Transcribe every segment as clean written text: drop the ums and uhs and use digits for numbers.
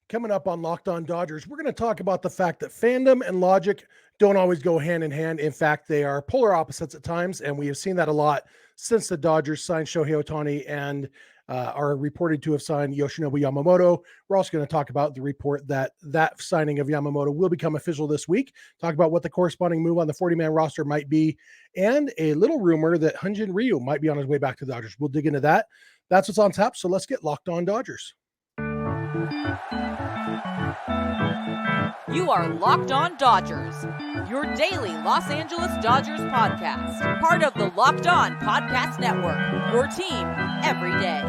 Coming up on Locked On Dodgers, we're going to talk about the fact that fandom and logic don't always go hand in hand. In fact, they are polar opposites at times, and we have seen that a lot since the Dodgers signed Shohei Ohtani and are reported to have signed Yoshinobu Yamamoto. We're also going to talk about the report that signing of Yamamoto will become official this week, talk about what the corresponding move on the 40-man roster might be, and a little rumor that Hyun Jin Ryu might be on his way back to the Dodgers. We'll dig into that. That's what's on tap, so let's get Locked On Dodgers. You are Locked On Dodgers, your daily Los Angeles Dodgers podcast. Part of the Locked On Podcast Network, your team every day.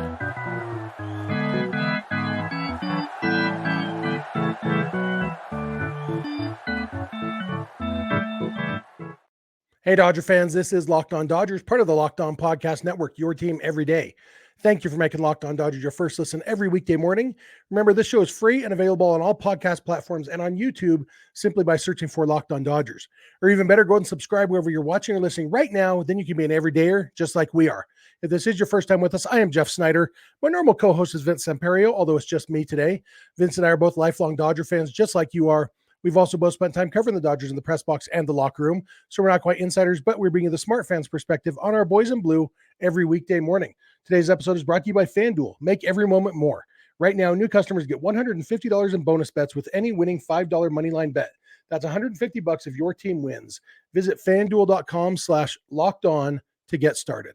Hey, Dodger fans, this is Locked On Dodgers, part of the Locked On Podcast Network, your team every day. Thank you for making Locked On Dodgers your first listen every weekday morning. Remember, this show is free and available on all podcast platforms and on YouTube simply by searching for Locked On Dodgers. Or even better, go ahead and subscribe wherever you're watching or listening right now. Then you can be an everydayer just like we are. If this is your first time with us, I am Jeff Snider. My normal co-host is Vince Samperio, although it's just me today. Vince and I are both lifelong Dodger fans just like you are. We've also both spent time covering the Dodgers in the press box and the locker room, so we're not quite insiders, but we're bringing the smart fans perspective on our boys in blue every weekday morning. Today's episode is brought to you by FanDuel. Make every moment more. Right now, new customers get $150 in bonus bets with any winning $5 moneyline bet. That's $150 if your team wins. Visit FanDuel.com/lockedon to get started.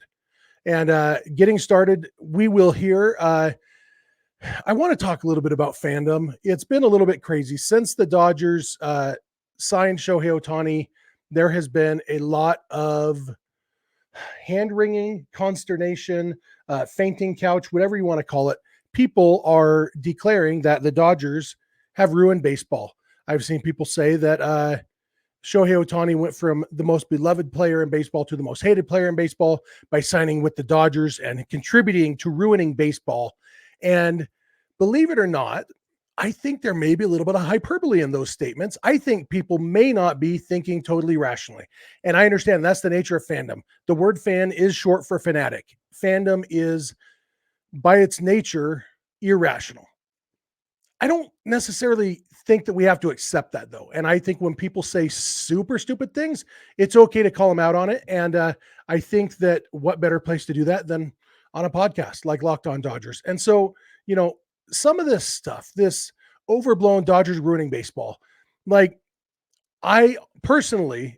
And getting started, we will hear... I want to talk a little bit about fandom. It's been a little bit crazy since the Dodgers signed Shohei Ohtani. There has been a lot of hand-wringing, consternation, fainting couch, whatever you want to call it. People are declaring that the Dodgers have ruined baseball. I've seen people say that Shohei Ohtani went from the most beloved player in baseball to the most hated player in baseball by signing with the Dodgers and contributing to ruining baseball. And believe it or not, I think there may be a little bit of hyperbole in those statements. I think people may not be thinking totally rationally. And I understand that's the nature of fandom. The word fan is short for fanatic. Fandom is, by its nature, irrational. I don't necessarily think that we have to accept that, though. And I think when people say super stupid things, it's okay to call them out on it. And I think that what better place to do that than on a podcast like Locked On Dodgers. And so, you know, some of this stuff, this overblown Dodgers ruining baseball, like I personally,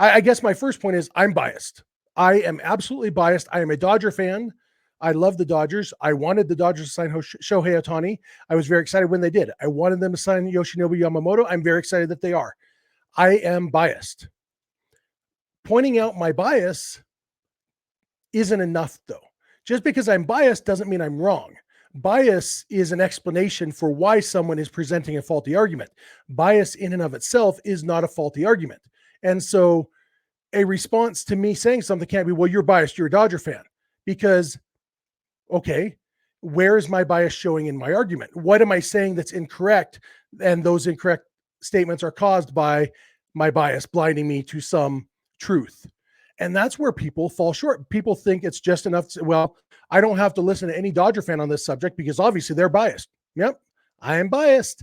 I guess my first point is I'm biased. I am absolutely biased. I am a Dodger fan. I love the Dodgers. I wanted the Dodgers to sign Shohei Ohtani. I was very excited when they did. I wanted them to sign Yoshinobu Yamamoto. I'm very excited that they are. I am biased. Pointing out my bias isn't enough, though. Just because I'm biased doesn't mean I'm wrong. Bias is an explanation for why someone is presenting a faulty argument. Bias in and of itself is not a faulty argument. And so a response to me saying something can't be, well, you're biased, you're a Dodger fan. Because, okay, where is my bias showing in my argument? What am I saying that's incorrect? And those incorrect statements are caused by my bias blinding me to some truth. And that's where people fall short. People think it's just enough to say, well, I don't have to listen to any Dodger fan on this subject because obviously they're biased. Yep, I am biased.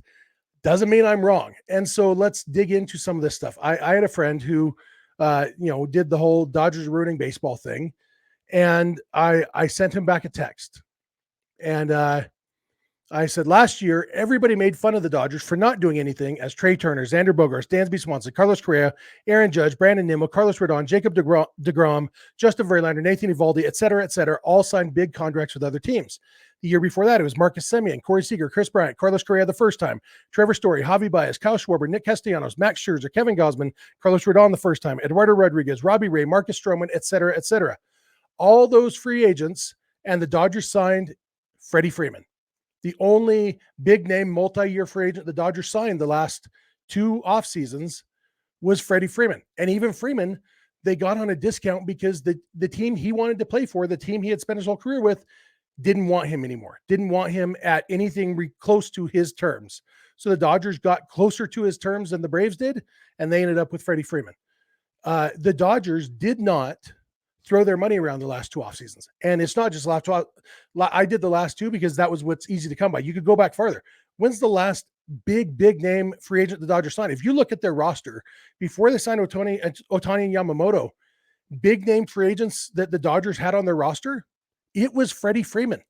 Doesn't mean I'm wrong. And so let's dig into some of this stuff. I had a friend who, did the whole Dodgers ruining baseball thing. And I sent him back a text. And I said, last year, everybody made fun of the Dodgers for not doing anything as Trey Turner, Xander Bogaerts, Dansby Swanson, Carlos Correa, Aaron Judge, Brandon Nimmo, Carlos Rodon, Jacob DeGrom, Justin Verlander, Nathan Eovaldi, et cetera, all signed big contracts with other teams. The year before that, it was Marcus Semien, Corey Seager, Chris Bryant, Carlos Correa the first time, Trevor Story, Javi Baez, Kyle Schwarber, Nick Castellanos, Max Scherzer, Kevin Gausman, Carlos Rodon the first time, Eduardo Rodriguez, Robbie Ray, Marcus Stroman, et cetera. All those free agents, and the Dodgers signed Freddie Freeman. The only big-name multi-year free agent the Dodgers signed the last two off seasons was Freddie Freeman. And even Freeman, they got on a discount because the team he wanted to play for, the team he had spent his whole career with, didn't want him anymore. Didn't want him at anything close to his terms. So the Dodgers got closer to his terms than the Braves did, and they ended up with Freddie Freeman. The Dodgers did not throw their money around the last 2 off seasons. And it's not just I did the last 2 because that was what's easy to come by. You could go back farther. When's the last big name free agent the Dodgers signed? If you look at their roster before they signed Ohtani and Yamamoto, big name free agents that the Dodgers had on their roster, it was Freddie Freeman.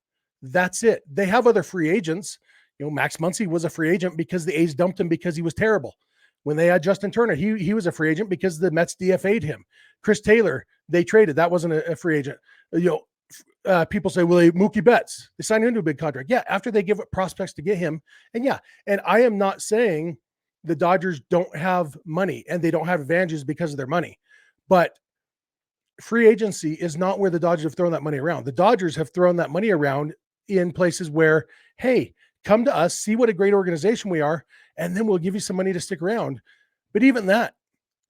That's it. They have other free agents. Max Muncy was a free agent because the A's dumped him because he was terrible. When they had Justin Turner, he was a free agent because the Mets DFA'd him. Chris Taylor, they traded. That wasn't a free agent. People say, well, Mookie Betts, they signed him to a big contract. Yeah, after they give up prospects to get him. And I am not saying the Dodgers don't have money and they don't have advantages because of their money. But free agency is not where the Dodgers have thrown that money around. The Dodgers have thrown that money around in places where, hey, come to us, see what a great organization we are, and then we'll give you some money to stick around. But even that,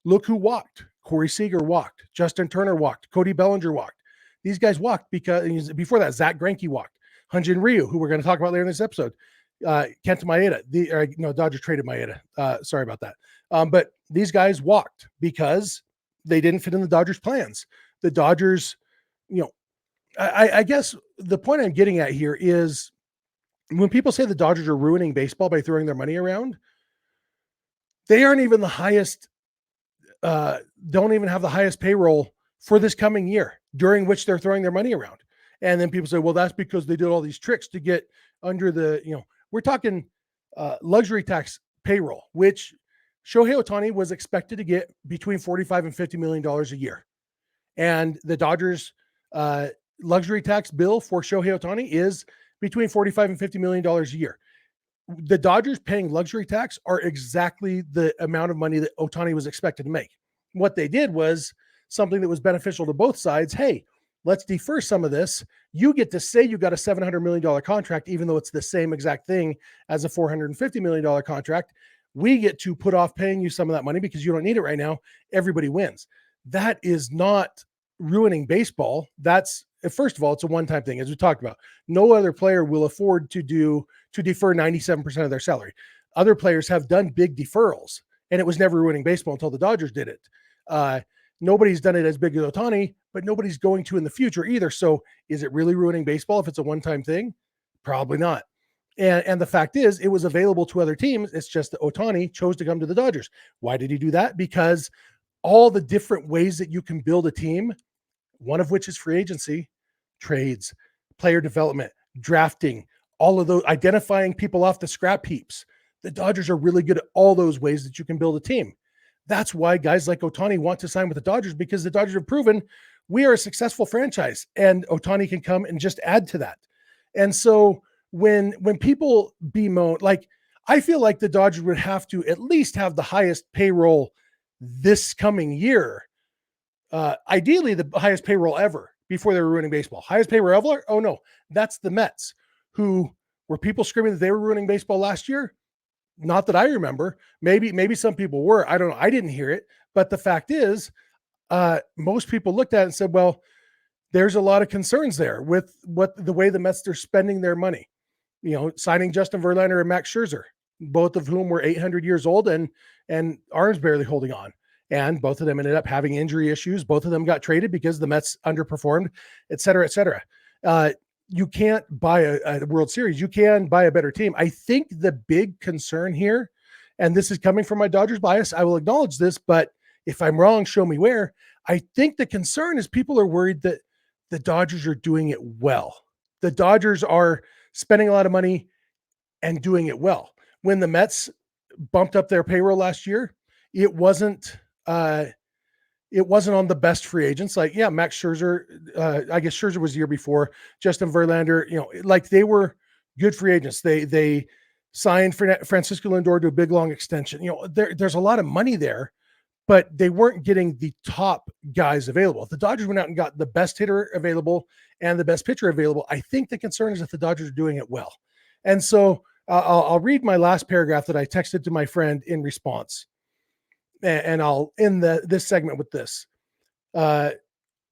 look who walked. Corey Seager walked. Justin Turner walked. Cody Bellinger walked. These guys walked because before that, Zach Greinke walked. Hyun Jin Ryu, who we're going to talk about later in this episode. Kenta Maeda. Dodgers traded Maeda. Sorry about that. But these guys walked because they didn't fit in the Dodgers' plans. The Dodgers, I guess the point I'm getting at here is when people say the Dodgers are ruining baseball by throwing their money around, they aren't even the highest, don't even have the highest payroll for this coming year during which they're throwing their money around. And then people say, well, that's because they did all these tricks to get under the, we're talking luxury tax payroll, which Shohei Ohtani was expected to get between $45 and $50 million a year. And the Dodgers luxury tax bill for Shohei Ohtani is between $45 and $50 million a year. The Dodgers paying luxury tax are exactly the amount of money that Ohtani was expected to make. What they did was something that was beneficial to both sides. Hey, let's defer some of this. You get to say you got a $700 million contract, even though it's the same exact thing as a $450 million contract. We get to put off paying you some of that money because you don't need it right now. Everybody wins. That is not ruining baseball. That's, first of all, it's a one-time thing, as we talked about. No other player will afford to defer 97% of their salary. Other players have done big deferrals, and it was never ruining baseball until the Dodgers did it. Nobody's done it as big as Ohtani, but nobody's going to in the future either. So is it really ruining baseball if it's a one-time thing? Probably not. And the fact is, it was available to other teams. It's just that Ohtani chose to come to the Dodgers. Why did he do that? Because all the different ways that you can build a team, one of which is free agency, trades, player development, drafting, all of those, identifying people off the scrap heaps. The Dodgers are really good at all those ways that you can build a team. That's why guys like Ohtani want to sign with the Dodgers, because the Dodgers have proven we are a successful franchise and Ohtani can come and just add to that. And so when people bemoan, I feel like the Dodgers would have to at least have the highest payroll this coming year. Ideally the highest payroll ever before they were ruining baseball. Highest payroll ever? Oh no, that's the Mets, who were people screaming that they were ruining baseball last year. Not that I remember. Maybe some people were. I don't know. I didn't hear it. But the fact is, most people looked at it and said, well, there's a lot of concerns there with the way the Mets are spending their money. Signing Justin Verlander and Max Scherzer, both of whom were 800 years old and arms barely holding on. And both of them ended up having injury issues. Both of them got traded because the Mets underperformed, et cetera, et cetera. You can't buy a World Series. You can buy a better team. I think the big concern here, and this is coming from my Dodgers bias, I will acknowledge this, but if I'm wrong, show me where. I think the concern is people are worried that the Dodgers are doing it well. The Dodgers are spending a lot of money and doing it well. When the Mets bumped up their payroll last year, it wasn't on the best free agents. Max Scherzer, I guess Scherzer was the year before, Justin Verlander, they were good free agents. They signed Francisco Lindor to a big, long extension. There's a lot of money there, but they weren't getting the top guys available. If the Dodgers went out and got the best hitter available and the best pitcher available, I think the concern is that the Dodgers are doing it well. And so I'll read my last paragraph that I texted to my friend in response. And I'll end this segment with this.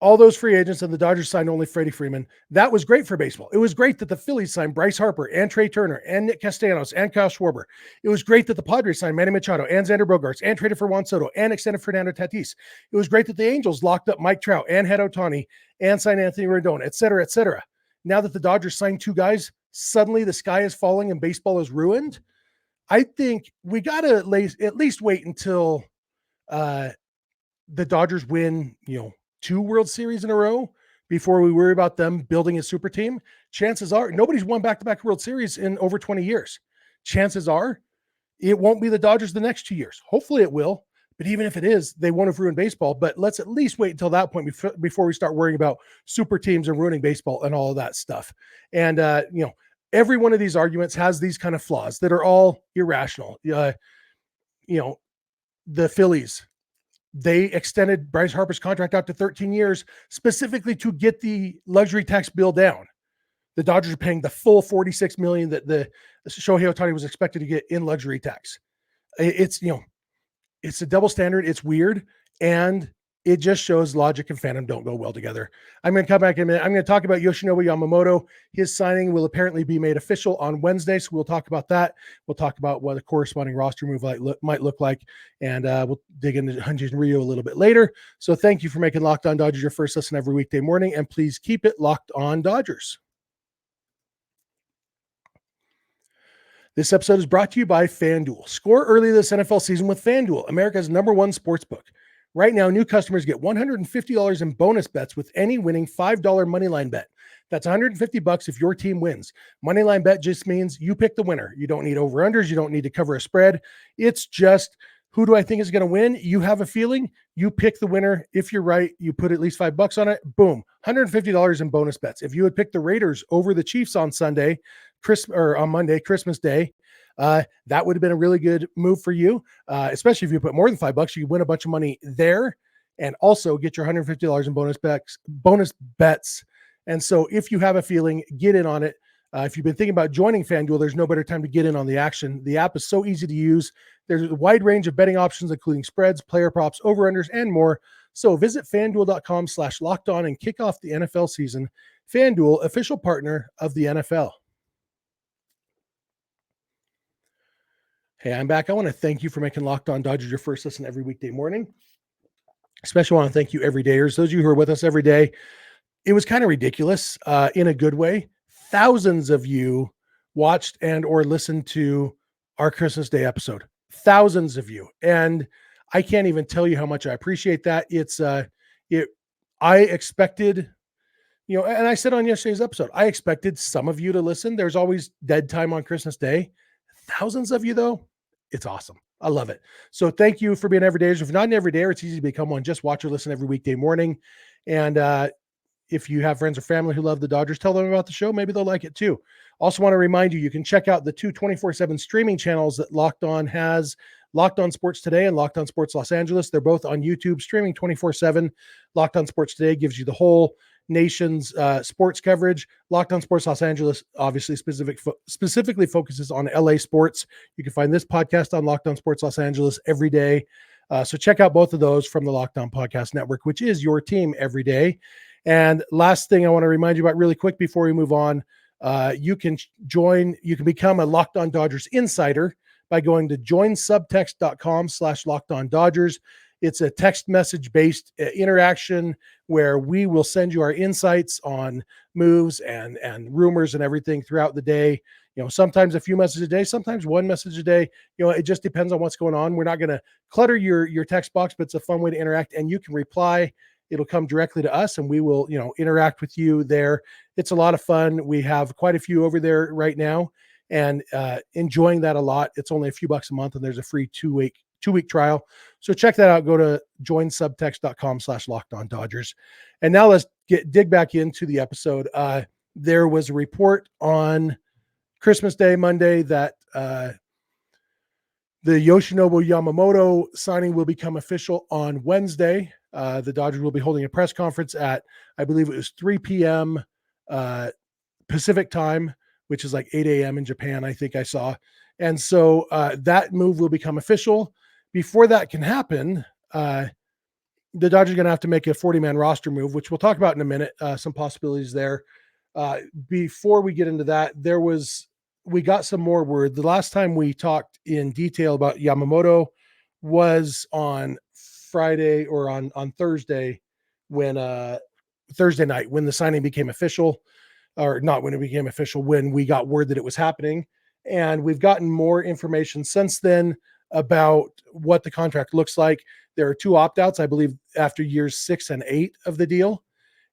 all those free agents, and the Dodgers signed only Freddie Freeman. That was great for baseball. It was great that the Phillies signed Bryce Harper and Trey Turner and Nick Castellanos and Kyle Schwarber. It was great that the Padres signed Manny Machado and Xander Bogaerts and traded for Juan Soto and extended Fernando Tatis. It was great that the Angels locked up Mike Trout and Shohei Ohtani and signed Anthony Rendon, et cetera, et cetera. Now that the Dodgers signed 2 guys, suddenly the sky is falling and baseball is ruined. I think we got to at least wait until the Dodgers win, 2 World Series in a row before we worry about them building a super team. Chances are nobody's won back-to-back World Series in over 20 years. Chances are it won't be the Dodgers the next 2 years. Hopefully it will, but even if it is, they won't have ruined baseball. But let's at least wait until that point before we start worrying about super teams and ruining baseball and all of that stuff. And, every one of these arguments has these kind of flaws that are all irrational. The Phillies, they extended Bryce Harper's contract out to 13 years specifically to get the luxury tax bill down. The Dodgers are paying the full $46 million that the Shohei Ohtani was expected to get in luxury tax. It's a double standard. It's weird. And it just shows logic and fandom don't go well together. I'm going to come back in a minute. I'm going to talk about Yoshinobu Yamamoto. His signing will apparently be made official on Wednesday, so we'll talk about that. We'll talk about what a corresponding roster move might look like, and we'll dig into Hyun Jin Ryu a little bit later. So thank you for making Locked On Dodgers your first listen every weekday morning, and please keep it Locked On Dodgers. This episode is brought to you by FanDuel. Score early this NFL season with FanDuel, America's #1 sportsbook. Right now, new customers get $150 in bonus bets with any winning $5 moneyline bet. That's $150 if your team wins. Moneyline bet just means you pick the winner. You don't need over-unders. You don't need to cover a spread. It's just, who do I think is going to win? You have a feeling. You pick the winner. If you're right, you put at least $5 on it. Boom, $150 in bonus bets. If you had picked the Raiders over the Chiefs on Monday, Christmas Day, that would have been a really good move for you, especially if you put more than $5. You win a bunch of money there, and also get your $150 in bonus bets. And so, if you have a feeling, get in on it. If you've been thinking about joining FanDuel, there's no better time to get in on the action. The app is so easy to use. There's a wide range of betting options, including spreads, player props, over-unders, and more. So visit FanDuel.com/lockedon and kick off the NFL season. FanDuel, official partner of the NFL. Hey, I'm back. I want to thank you for making Locked On Dodgers your first listen every weekday morning. Especially want to thank you everydayers. Those of you who are with us every day. It was kind of ridiculous in a good way. Thousands of you watched and or listened to our Christmas Day episode. Thousands of you. And I can't even tell you how much I appreciate that. I expected, and I said on yesterday's episode, I expected some of you to listen. There's always dead time on Christmas Day. Thousands of you, though, it's awesome. I love it. So thank you for being everydayers. If you're not an everydayer, it's easy to become one. Just watch or listen every weekday morning. And if you have friends or family who love the Dodgers, tell them about the show. Maybe they'll like it too. Also want to remind you, you can check out the 2 24/7 streaming channels that Locked On has. Locked On Sports Today and Locked On Sports Los Angeles. They're both on YouTube, streaming 24/7. Locked On Sports Today gives you the whole nation's sports coverage. Locked On Sports Los Angeles obviously specifically focuses on LA sports. You can find this podcast on Locked On Sports Los Angeles every day. So check out both of those from the Locked On Podcast Network, which is your team every day. And last thing I want to remind you about really quick before we move on, you can become a Locked On Dodgers insider by going to joinsubtext.com/LockedOnDodgers. It's a text message based interaction where we will send you our insights on moves and rumors and everything throughout the day. Sometimes a few messages a day, sometimes one message a day. It just depends on what's going on. We're not going to clutter your text box, but it's a fun way to interact, and you can reply. It'll come directly to us, and we will, interact with you there. It's a lot of fun. We have quite a few over there right now, and enjoying that a lot. It's only a few bucks a month, and there's a free two-week trial. So check that out. Go to joinsubtext.com/LockedOnDodgers. And now let's dig back into the episode. There was a report on Christmas Day, Monday, that the Yoshinobu Yamamoto signing will become official on Wednesday. The Dodgers will be holding a press conference at, I believe it was 3 p.m. Pacific time, which is like 8 a.m. in Japan, I think I saw. And so that move will become official. Before that can happen, the Dodgers are going to have to make a 40-man roster move, which we'll talk about in a minute. Some possibilities there. Before we get into that, we got some more word. The last time we talked in detail about Yamamoto was on Friday or on Thursday when Thursday night when the signing became official, or not when it became official, when we got word that it was happening. And we've gotten more information since then about what the contract looks like. There are 2 opt-outs, I believe, after years 6 and 8 of the deal.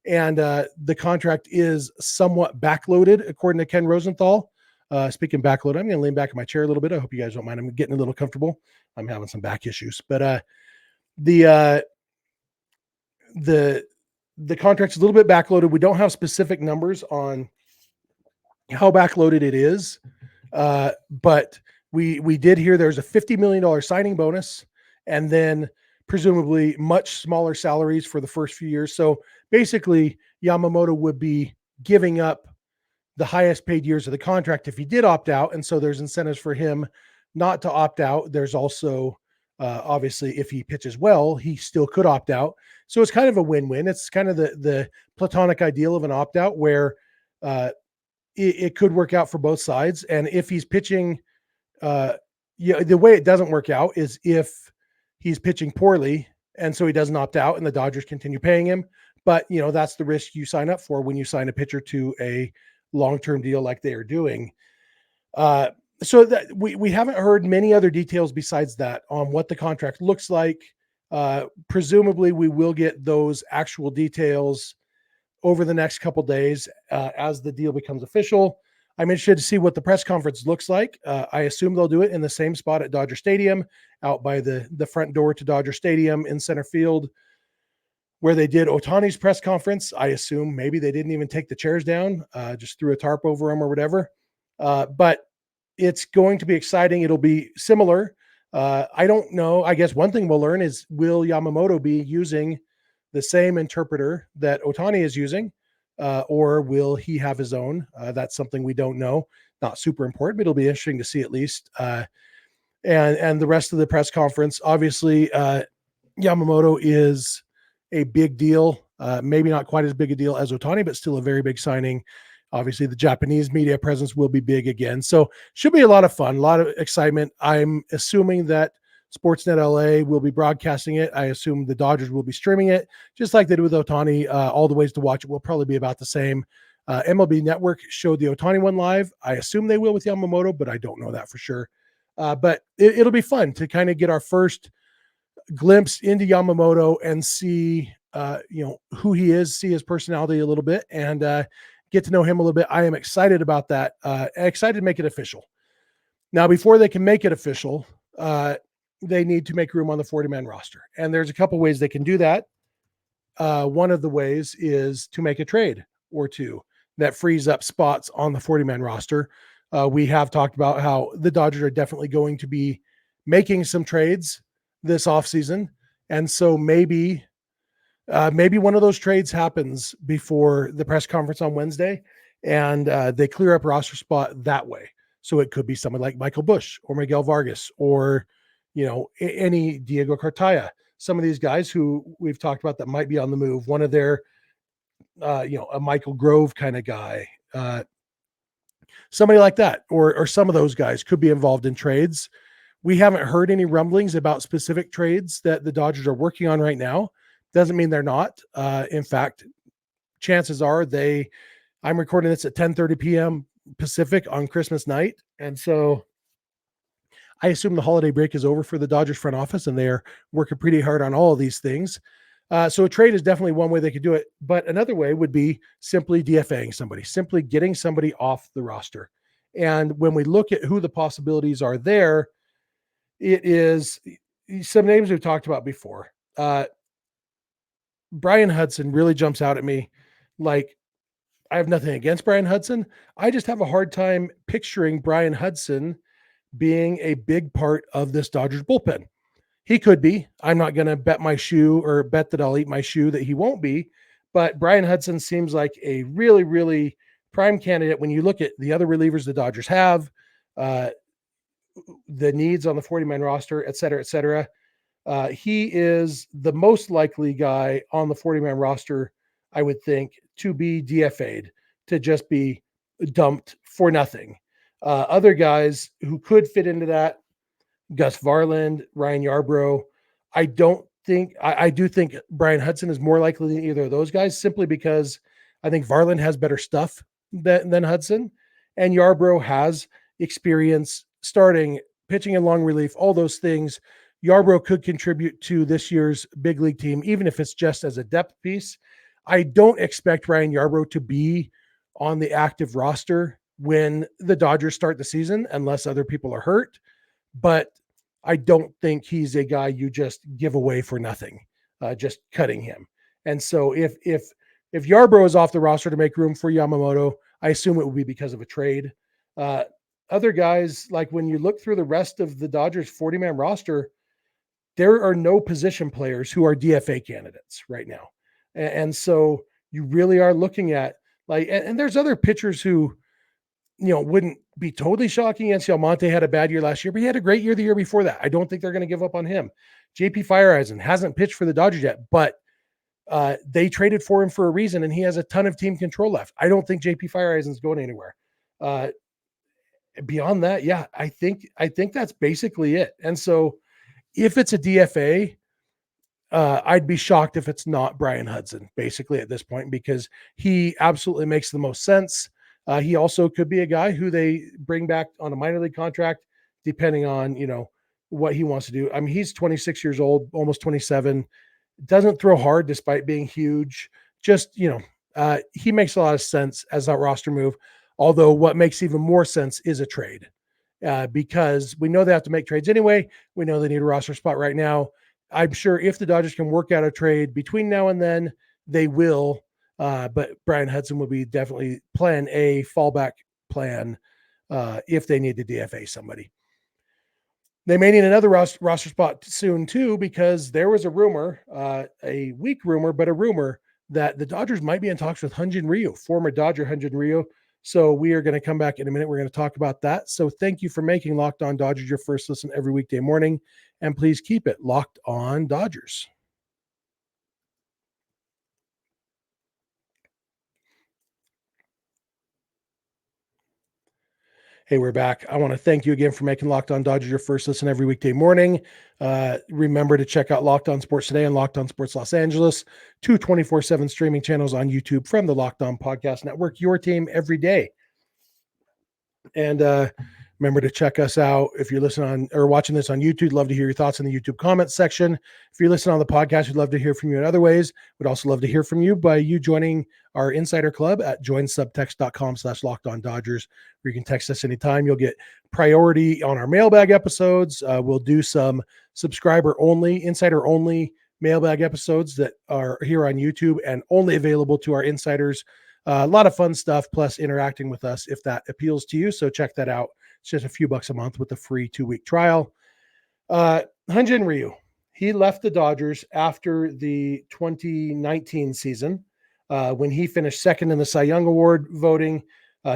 And the contract is somewhat backloaded, according to Ken Rosenthal. Speaking backloaded, I'm going to lean back in my chair a little bit. I hope you guys don't mind. I'm getting a little comfortable. I'm having some back issues. But the contract's a little bit backloaded. We don't have specific numbers on how backloaded it is. But we did hear there's a $50 million signing bonus, and then presumably much smaller salaries for the first few years. So basically, Yamamoto would be giving up the highest paid years of the contract if he did opt out. And so there's incentives for him not to opt out. There's also, obviously, if he pitches well, he still could opt out. So it's kind of a win-win. It's kind of the platonic ideal of an opt-out where it could work out for both sides. And if he's pitching, the way it doesn't work out is if he's pitching poorly, and so he doesn't opt out and the Dodgers continue paying him. But, that's the risk you sign up for when you sign a pitcher to a long-term deal like they are doing. So that we haven't heard many other details besides that on what the contract looks like. Presumably we will get those actual details over the next couple days as the deal becomes official. I'm interested to see what the press conference looks like. I assume they'll do it in the same spot at Dodger Stadium, out by the front door to Dodger Stadium in center field, where they did Ohtani's press conference. I assume maybe they didn't even take the chairs down, just threw a tarp over them or whatever. But it's going to be exciting. It'll be similar. I don't know. I guess one thing we'll learn is, will Yamamoto be using the same interpreter that Ohtani is using, or will he have his own? That's something we don't know. Not super important, but it'll be interesting to see at least. And the rest of the press conference, obviously, Yamamoto is a big deal, maybe not quite as big a deal as Ohtani, but still a very big signing. Obviously, the Japanese media presence will be big again. So should be a lot of fun, a lot of excitement. I'm assuming that Sportsnet LA will be broadcasting it. I assume the Dodgers will be streaming it, just like they did with Ohtani. All the ways to watch it will probably be about the same. MLB Network showed the Ohtani one live. I assume they will with Yamamoto, but I don't know that for sure. But it'll be fun to kind of get our first glimpse into Yamamoto and see, who he is, see his personality a little bit, and get to know him a little bit. I am excited about that. Excited to make it official. Now, before they can make it official, they need to make room on the 40-man roster. And there's a couple ways they can do that. One of the ways is to make a trade or two that frees up spots on the 40-man roster. We have talked about how the Dodgers are definitely going to be making some trades this offseason. And so maybe one of those trades happens before the press conference on Wednesday, and they clear up roster spot that way. So it could be someone like Michael Busch or Miguel Vargas or, any Diego Cartaya, some of these guys who we've talked about that might be on the move. One of their, a Michael Grove kind of guy, somebody like that, or some of those guys could be involved in trades. We haven't heard any rumblings about specific trades that the Dodgers are working on right now. Doesn't mean they're not. In fact, chances are I'm recording this at 10:30 p.m. Pacific on Christmas night. And so I assume the holiday break is over for the Dodgers front office, and they're working pretty hard on all of these things. So a trade is definitely one way they could do it. But another way would be simply DFAing somebody, simply getting somebody off the roster. And when we look at who the possibilities are there, it is some names we've talked about before. Brian Hudson really jumps out at me. Like, I have nothing against Brian Hudson. I just have a hard time picturing Brian Hudson being a big part of this Dodgers bullpen. He could be. I'm not going to bet my shoe or bet that I'll eat my shoe that he won't be. But Brian Hudson seems like a really, really prime candidate when you look at the other relievers the Dodgers have, the needs on the 40-man roster, et cetera, et cetera. He is the most likely guy on the 40-man roster, I would think, to be DFA'd, to just be dumped for nothing. Other guys who could fit into that, Gus Varland, Ryan Yarbrough. I do think Brian Hudson is more likely than either of those guys, simply because I think Varland has better stuff than Hudson, and Yarbrough has experience starting, pitching in long relief, all those things. Yarbrough could contribute to this year's big league team, even if it's just as a depth piece. I don't expect Ryan Yarbrough to be on the active roster when the Dodgers start the season, unless other people are hurt. But I don't think he's a guy you just give away for nothing, just cutting him. And so if Yarbrough is off the roster to make room for Yamamoto, I assume it will be because of a trade. Other guys, like when you look through the rest of the Dodgers 40-man roster, there are no position players who are DFA candidates right now. And so you really are looking at and there's other pitchers who, wouldn't be totally shocking. Yancy Almonte had a bad year last year, but he had a great year the year before that. I don't think they're going to give up on him. JP Fireeisen hasn't pitched for the Dodgers yet, but they traded for him for a reason, and he has a ton of team control left. I don't think JP Fireeisen's going anywhere. Beyond that, yeah, I think that's basically it. And so if it's a DFA, I'd be shocked if it's not Brian Hudson, basically, at this point, because he absolutely makes the most sense. He also could be a guy who they bring back on a minor league contract, depending on, what he wants to do. I mean, he's 26 years old, almost 27, doesn't throw hard despite being huge. Just, he makes a lot of sense as that roster move. Although what makes even more sense is a trade, because we know they have to make trades anyway. We know they need a roster spot right now. I'm sure if the Dodgers can work out a trade between now and then, they will. But Brian Hudson will be definitely plan A, fallback plan, if they need to DFA somebody. They may need another roster spot soon too, because there was a rumor, a weak rumor, but a rumor that the Dodgers might be in talks with Hyun Jin Ryu, former Dodger Hyun Jin Ryu. So we are going to come back in a minute. We're going to talk about that. So thank you for making Locked On Dodgers your first listen every weekday morning, and please keep it Locked On Dodgers. Hey, we're back. I want to thank you again for making Locked On Dodgers your first listen every weekday morning. Remember to check out Locked On Sports Today and Locked On Sports Los Angeles, two 24/7 streaming channels on YouTube from the Locked On Podcast Network, your team every day. And remember to check us out. If you're listening on or watching this on YouTube, love to hear your thoughts in the YouTube comments section. If you're listening on the podcast, we'd love to hear from you in other ways. We'd also love to hear from you by you joining our insider club at joinsubtext.com/LockedOnDodgers, where you can text us anytime. You'll get priority on our mailbag episodes. We'll do some subscriber only, insider only mailbag episodes that are here on YouTube and only available to our insiders. A lot of fun stuff, plus interacting with us if that appeals to you. So check that out. It's just a few bucks a month with a free 2-week trial. Hyun Jin Ryu, he left the Dodgers after the 2019 season when he finished second in the Cy Young Award voting.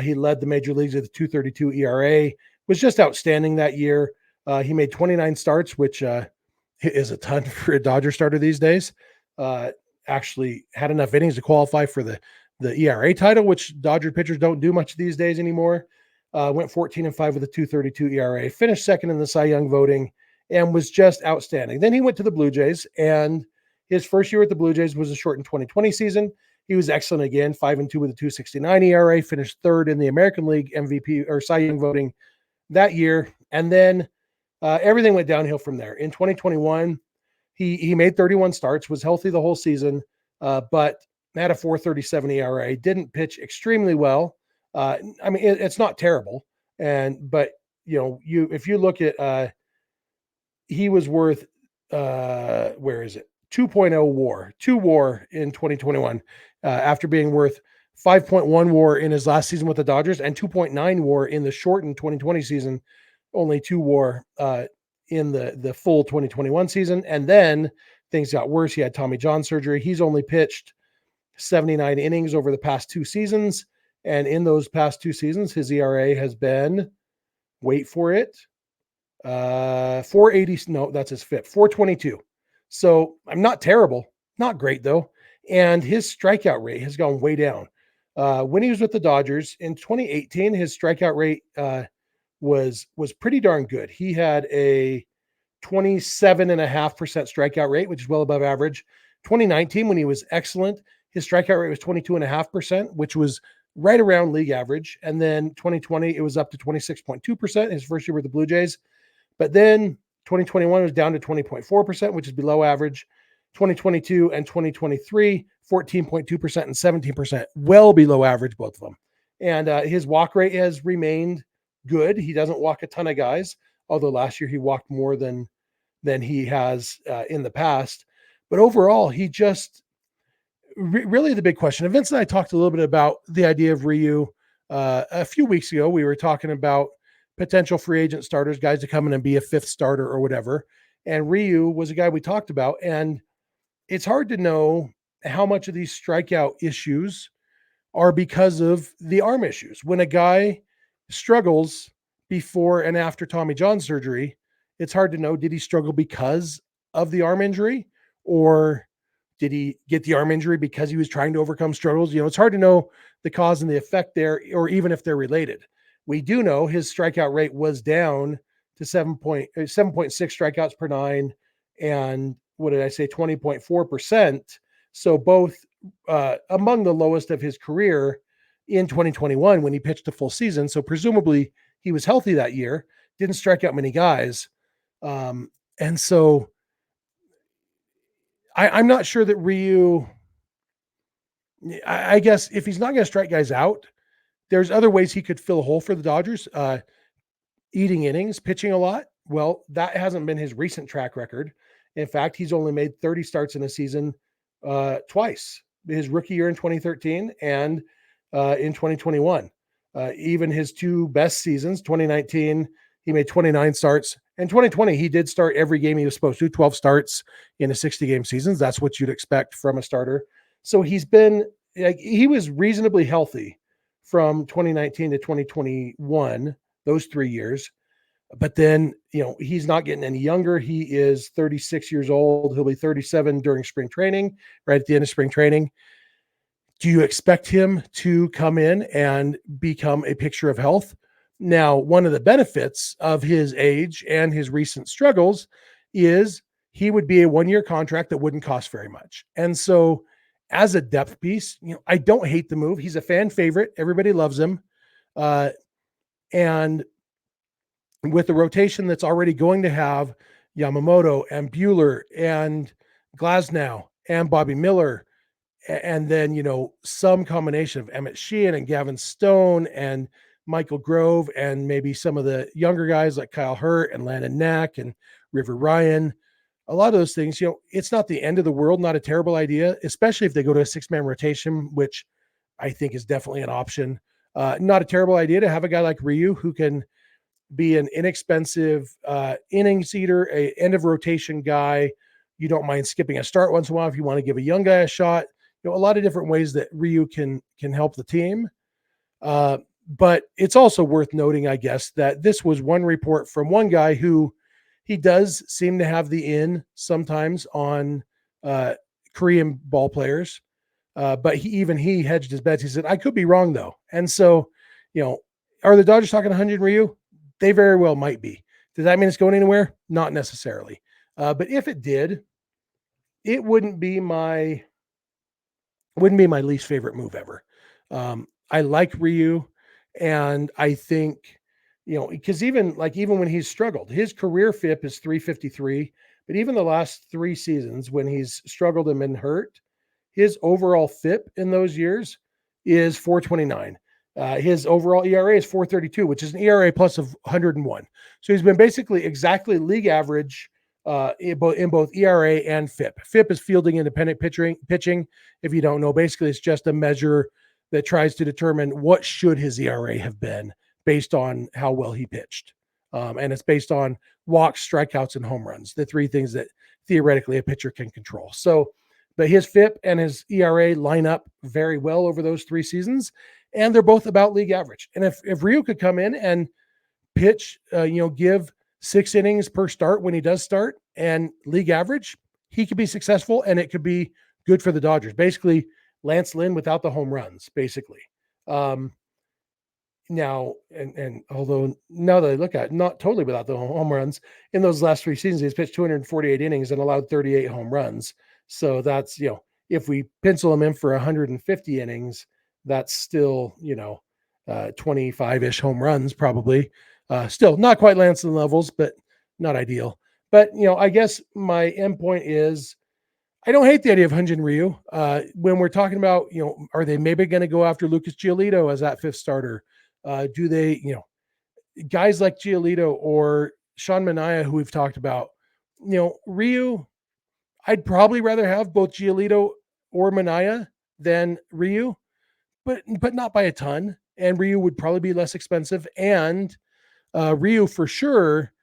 He led the major leagues with a 2.32 ERA, was just outstanding that year. He made 29 starts, which is a ton for a Dodger starter these days. Actually had enough innings to qualify for the ERA title, which Dodger pitchers don't do much these days anymore. Went 14-5 with a 2.32 ERA, finished second in the Cy Young voting, and was just outstanding. Then he went to the Blue Jays, and his first year at the Blue Jays was a shortened 2020 season. He was excellent again, 5-2 with a 2.69 ERA, finished third in the American League MVP or Cy Young voting that year. And then everything went downhill from there. In 2021, he made 31 starts, was healthy the whole season, but had a 4.37 ERA, didn't pitch extremely well. I mean, it's not terrible. But if you look at, he was worth, where is it? 2.0 WAR, 2 WAR in 2021, after being worth 5.1 WAR in his last season with the Dodgers and 2.9 WAR in the shortened 2020 season, only 2 WAR in the full 2021 season. And then things got worse. He had Tommy John surgery. He's only pitched 79 innings over the past 2 seasons. And in those past 2 seasons, his ERA has been, wait for it, 480. No, that's his FIP. 422. So I'm not terrible, not great though. And his strikeout rate has gone way down. When he was with the Dodgers in 2018, his strikeout rate was pretty darn good. He had a 27.5% strikeout rate, which is well above average. 2019, when he was excellent, his strikeout rate was 22.5%, which was right around league average. And then 2020, it was up to 26.2%, his first year with the Blue Jays. But then 2021 was down to 20.4%, which is below average. 2022 and 2023, 14.2% and 17%, well below average, both of them. And his walk rate has remained good. He doesn't walk a ton of guys, although last year he walked more than he has in the past. But overall, he just really the big question. And Vince and I talked a little bit about the idea of Ryu a few weeks ago. We were talking about potential free agent starters, guys to come in and be a fifth starter or whatever. And Ryu was a guy we talked about. And it's hard to know how much of these strikeout issues are because of the arm issues. When a guy struggles before and after Tommy John surgery, it's hard to know, did he struggle because of the arm injury, or did he get the arm injury because he was trying to overcome struggles? It's hard to know the cause and the effect there, or even if they're related. We do know his strikeout rate was down to 7.6 strikeouts per nine, and what did I say, 20.4%. So both among the lowest of his career in 2021 when he pitched a full season. So presumably he was healthy that year, didn't strike out many guys. And so I'm not sure that Ryu, I guess if he's not going to strike guys out, there's other ways he could fill a hole for the Dodgers. Eating innings, pitching a lot. Well, that hasn't been his recent track record. In fact, he's only made 30 starts in a season twice, his rookie year in 2013 and in 2021. Even his two best seasons, 2019, he made 29 starts. And 2020, he did start every game he was supposed to, 12 starts in a 60-game season. That's what you'd expect from a starter. So he was reasonably healthy from 2019 to 2021, those 3 years. But then, he's not getting any younger. He is 36 years old. He'll be 37 during spring training, right at the end of spring training. Do you expect him to come in and become a picture of health? Now, one of the benefits of his age and his recent struggles is he would be a one-year contract that wouldn't cost very much. And so as a depth piece, I don't hate the move. He's a fan favorite. Everybody loves him. And with the rotation that's already going to have Yamamoto and Buehler and Glasnow and Bobby Miller, and then, some combination of Emmett Sheehan and Gavin Stone and Michael Grove and maybe some of the younger guys like Kyle Hurt and Landon Knack and River Ryan, a lot of those things, it's not the end of the world, not a terrible idea, especially if they go to a 6-man rotation, which I think is definitely an option. Not a terrible idea to have a guy like Ryu who can be an inexpensive innings eater, a end of rotation guy. You don't mind skipping a start once in a while if you want to give a young guy a shot. A lot of different ways that Ryu can help the team. But it's also worth noting, I guess, that this was one report from one guy who he does seem to have the in sometimes on Korean ball players. But he hedged his bets. He said, I could be wrong though. And so, are the Dodgers talking to Hyun Jin Ryu? They very well might be. Does that mean it's going anywhere? Not necessarily. But if it did, it wouldn't be my least favorite move ever. I like Ryu, and I think, because even when he's struggled, his career FIP is 353, but even the last 3 seasons when he's struggled and been hurt, his overall FIP in those years is 429. His overall ERA is 432, which is an ERA plus of 101. So he's been basically exactly league average in both ERA and FIP. FIP is fielding independent pitching. If you don't know, basically it's just a measure that tries to determine what should his ERA have been based on how well he pitched. And it's based on walks, strikeouts, and home runs, the 3 things that theoretically a pitcher can control. So, but his FIP and his ERA line up very well over those 3 seasons, and they're both about league average. And if Ryu could come in and pitch, give 6 innings per start when he does start and league average, he could be successful and it could be good for the Dodgers. Basically, Lance Lynn without the home runs, basically. Now, and although now that I look at it, not totally without the home runs, in those last 3 seasons, he's pitched 248 innings and allowed 38 home runs. So that's, if we pencil him in for 150 innings, that's still, 25-ish home runs probably. Still not quite Lance Lynn levels, but not ideal. But, I guess my end point is I don't hate the idea of Hyun Jin Ryu. When we're talking about, are they maybe going to go after Lucas Giolito as that 5th starter? Do they, guys like Giolito or Sean Manaea, who we've talked about, Ryu, I'd probably rather have both Giolito or Manaea than Ryu, but not by a ton. And Ryu would probably be less expensive. And Ryu, for sure,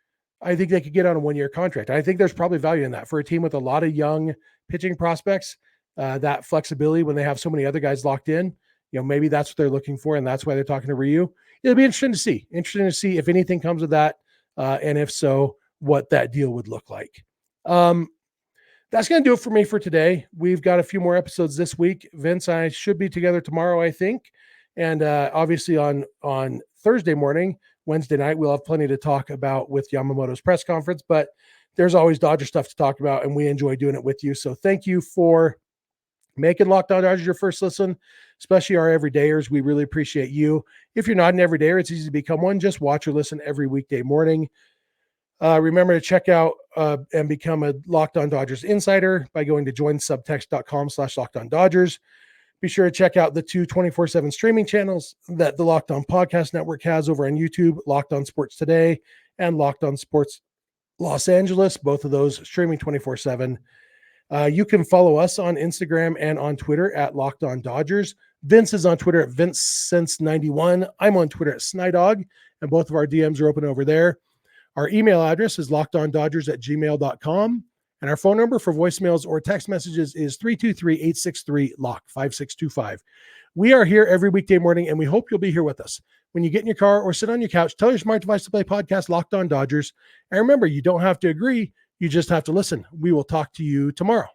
I think they could get on a 1-year contract. I think there's probably value in that for a team with a lot of young pitching prospects, that flexibility when they have so many other guys locked in. Maybe that's what they're looking for, and that's why they're talking to Ryu. It'll be interesting to see if anything comes of that, and if so, what that deal would look like. That's going to do it for me for today. We've got a few more episodes this week. Vince and I should be together tomorrow, I think, and obviously on Thursday morning, Wednesday night, we'll have plenty to talk about with Yamamoto's press conference, but there's always Dodger stuff to talk about, and we enjoy doing it with you. So thank you for making Locked On Dodgers your first listen, especially our everydayers. We really appreciate you. If you're not an everydayer, it's easy to become one. Just watch or listen every weekday morning. Remember to check out and become a Locked On Dodgers insider by going to joinsubtext.com/LockedOnDodgers. Be sure to check out the 2 24/7 streaming channels that the Locked On Podcast Network has over on YouTube, Locked On Sports Today and Locked On Sports Los Angeles, both of those streaming 24/7. You can follow us on Instagram and on Twitter at Locked On Dodgers. Vince is on Twitter at VinceSense91. I'm on Twitter at Snydog, and both of our DMs are open over there. Our email address is lockedondodgers@gmail.com, and our phone number for voicemails or text messages is 323-863-LOCK, 5625. We are here every weekday morning, and we hope you'll be here with us. When you get in your car or sit on your couch, tell your smart device to play podcast Locked On Dodgers. And remember, you don't have to agree. You just have to listen. We will talk to you tomorrow.